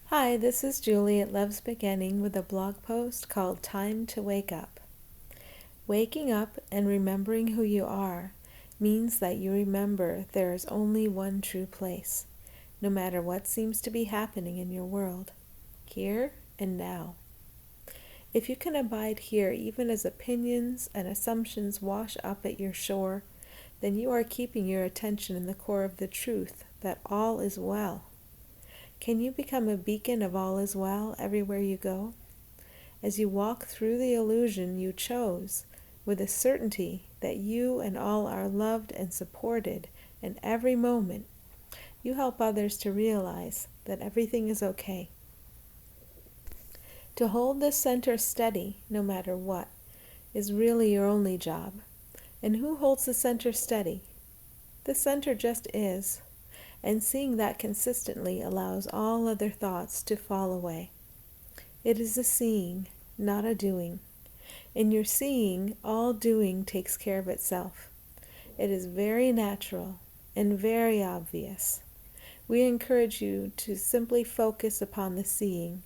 Hi, this is Julie at Love's Beginning with a blog post called Time to Wake Up. Waking up and remembering who you are means that you remember there is only one true place, no matter what seems to be happening in your world, here and now. If you can abide here even as opinions and assumptions wash up at your shore, then you are keeping your attention in the core of the truth that all is well. Can you become a beacon of all is well everywhere you go? As you walk through the illusion you chose, with the certainty that you and all are loved and supported in every moment, you help others to realize that everything is okay. To hold this center steady, no matter what, is really your only job. And who holds the center steady? The center just is. And seeing that consistently allows all other thoughts to fall away. It is a seeing, not a doing. In your seeing, all doing takes care of itself. It is very natural and very obvious. We encourage you to simply focus upon the seeing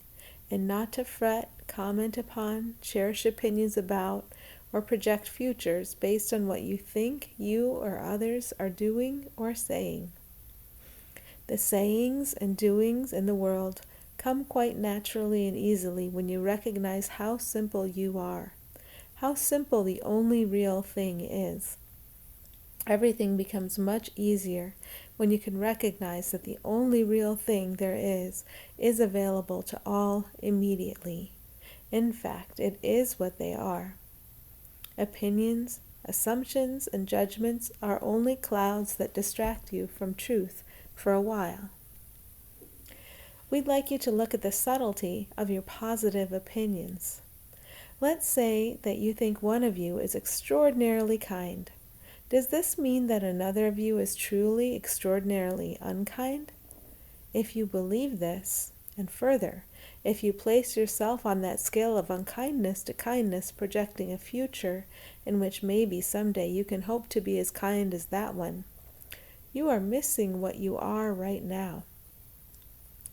and not to fret, comment upon, cherish opinions about, or project futures based on what you think you or others are doing or saying. The sayings and doings in the world come quite naturally and easily when you recognize how simple you are, how simple the only real thing is. Everything becomes much easier when you can recognize that the only real thing there is available to all immediately. In fact, it is what they are. Opinions, assumptions, and judgments are only clouds that distract you from truth for a while. We'd like you to look at the subtlety of your positive opinions. Let's say that you think one of you is extraordinarily kind. Does this mean that another of you is truly extraordinarily unkind? If you believe this, and further, if you place yourself on that scale of unkindness to kindness, projecting a future in which maybe someday you can hope to be as kind as that one, you are missing what you are right now.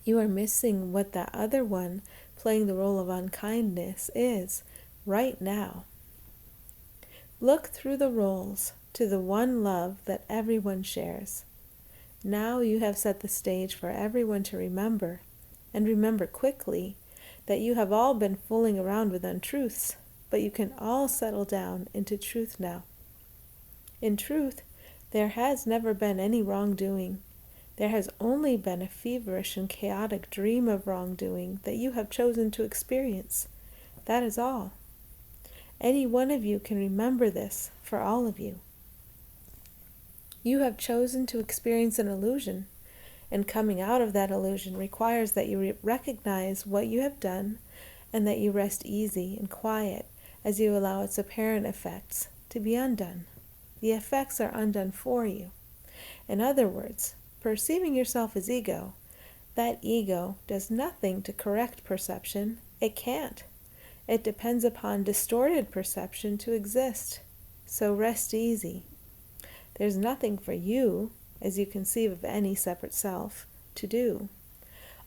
You are missing what that other one playing the role of unkindness is right now. Look through the roles to the one love that everyone shares. Now you have set the stage for everyone to remember, and remember quickly, that you have all been fooling around with untruths, but you can all settle down into truth now. In truth, there has never been any wrongdoing. There has only been a feverish and chaotic dream of wrongdoing that you have chosen to experience. That is all. Any one of you can remember this for all of you. You have chosen to experience an illusion, and coming out of that illusion requires that you recognize what you have done and that you rest easy and quiet as you allow its apparent effects to be undone. The effects are undone for you. In other words, perceiving yourself as ego, that ego does nothing to correct perception. It can't. It depends upon distorted perception to exist. So rest easy. There's nothing for you, as you conceive of any separate self, to do.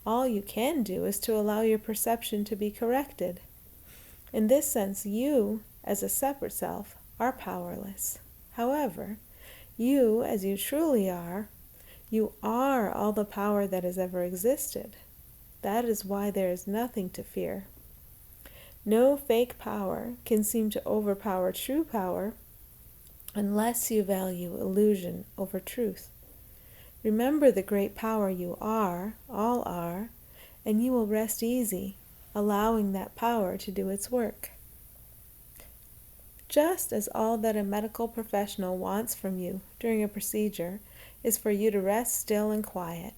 All you can do is to allow your perception to be corrected. In this sense, you, as a separate self, are powerless. However, you, as you truly are, you are all the power that has ever existed. That is why there is nothing to fear. No fake power can seem to overpower true power unless you value illusion over truth. Remember the great power you are, all are, and you will rest easy, allowing that power to do its work. Just as all that a medical professional wants from you during a procedure is for you to rest still and quiet,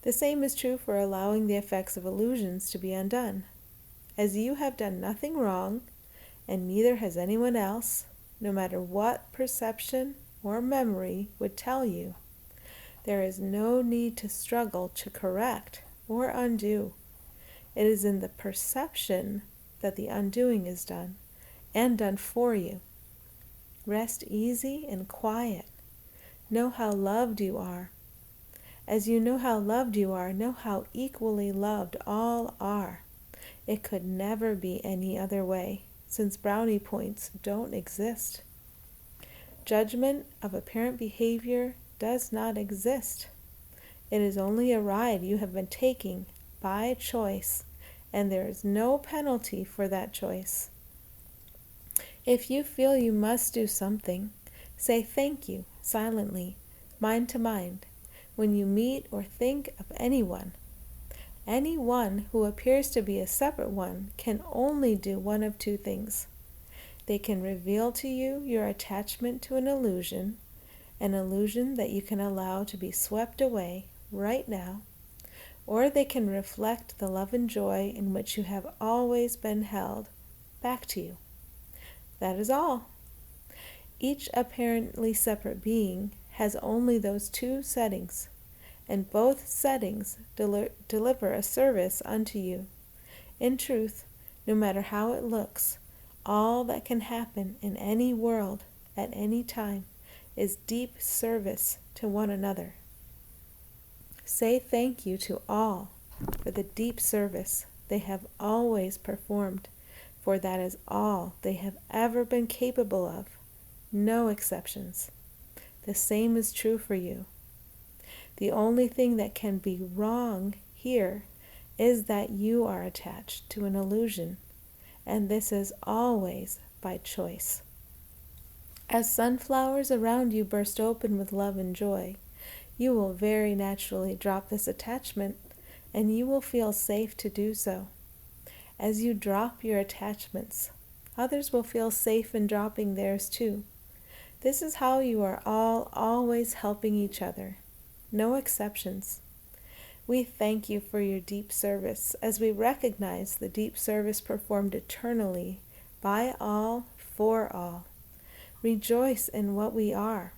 the same is true for allowing the effects of illusions to be undone. As you have done nothing wrong, and neither has anyone else, no matter what perception or memory would tell you, there is no need to struggle to correct or undo. It is in the perception that the undoing is done, and done for you. Rest easy and quiet. Know how loved you are. As you know how loved you are, know how equally loved all are. It could never be any other way, since brownie points don't exist. Judgment of apparent behavior does not exist. It is only a ride you have been taking by choice, and there is no penalty for that choice. If you feel you must do something, say thank you silently, mind to mind, when you meet or think of anyone. Anyone who appears to be a separate one can only do one of two things. They can reveal to you your attachment to an illusion that you can allow to be swept away right now, or they can reflect the love and joy in which you have always been held back to you. That is all. Each apparently separate being has only those two settings, and both settings deliver a service unto you. In truth, no matter how it looks, all that can happen in any world at any time is deep service to one another. Say thank you to all for the deep service they have always performed, for that is all they have ever been capable of, no exceptions. The same is true for you. The only thing that can be wrong here is that you are attached to an illusion, and this is always by choice. As sunflowers around you burst open with love and joy, you will very naturally drop this attachment, and you will feel safe to do so. As you drop your attachments, others will feel safe in dropping theirs too. This is how you are all always helping each other. No exceptions. We thank you for your deep service as we recognize the deep service performed eternally by all, for all. Rejoice in what we are.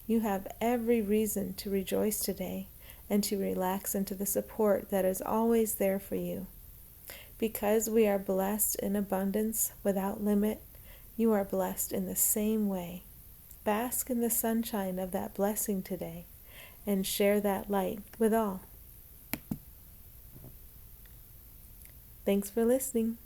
You have every reason to rejoice today and to relax into the support that is always there for you. Because we are blessed in abundance without limit, you are blessed in the same way. Bask in the sunshine of that blessing today and share that light with all. Thanks for listening.